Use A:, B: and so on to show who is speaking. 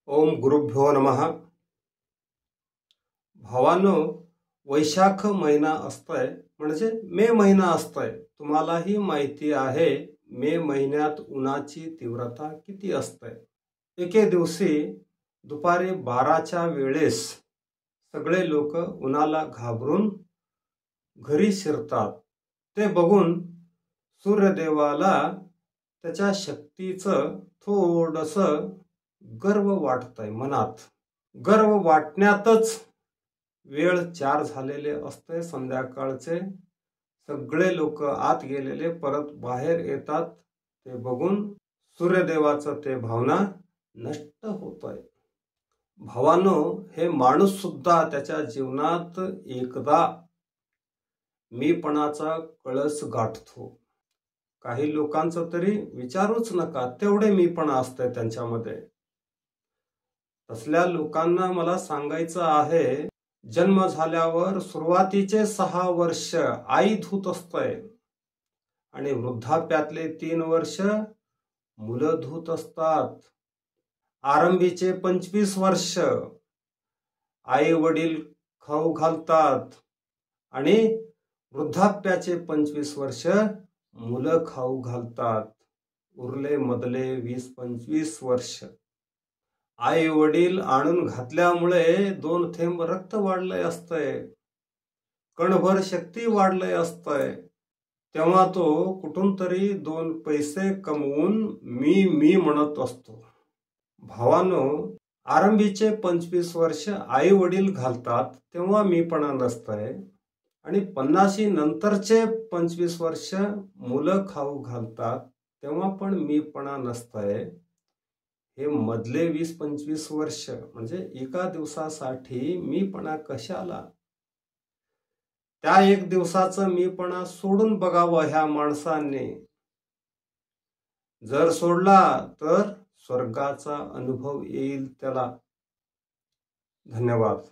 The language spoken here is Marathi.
A: ओम गुरुभ्यो नमः। भावांनो, वैशाख महिना असतोय म्हणजे मे महिना असतोय। तुम्हालाही माहिती आहे मे महिन्यात उन्हाची तीव्रता किती असते। एके दिवशी दुपारी 12च्या वेळेस सगळे लोक उन्हाला घाबरून घरी शिरतात। ते बघून सूर्यदेवाला त्याच्या शक्तीचं थोडंसं गर्व वाटतंय मनात। गर्व वाटण्यातच वेळ 4 झालेले असते संध्याकाळचे। सगळे लोक आत गेलेले परत बाहेर येतात। ते बघून सूर्यदेवाचं ते भावना नष्ट होतोय। भावांनो, हे माणूस सुद्धा त्याच्या जीवनात एकदा मीपणाचा कळस गाठतो। काही लोकांचं तरी विचारूच नका, तेवढे मीपणा असते त्यांच्यामध्ये। तसल्या लोकांना मला सांगायचं आहे, जन्म झाल्यावर सुरुवातीचे 6 वर्ष आई धूत असते आणि वृद्धाप्यातले 3 वर्ष मुलं धूत असतात। आरंभीचे 25 वर्ष आई वडील खाऊ घालतात आणि वृद्धाप्याचे 25 वर्ष मुलं खाऊ घालतात। उरले मधले 20-25 वर्ष आई वडील आणून घातल्यामुळे 2 थेंब रक्त वाढले असते, कणभर शक्ती वाढले असते। तेव्हा तो कुठून तरी 2 पैसे कमवून मी म्हणत असतो। भावांनो, आरंभीचे 25 वर्ष आई वडील घालतात तेव्हा मीपणा नसतंय आणि 50 नंतरचे 25 वर्ष मुलं खाऊ घालतात तेव्हा पण मीपणा नसतंय। हे मधले 20-25 वर्ष म्हणजे एका दिवसासाठी मीपणा कशाला? त्या एक दिवसाचं मीपणा सोडून बघावं ह्या माणसाने। जर सोडला तर स्वर्गाचा अनुभव येईल त्याला। धन्यवाद।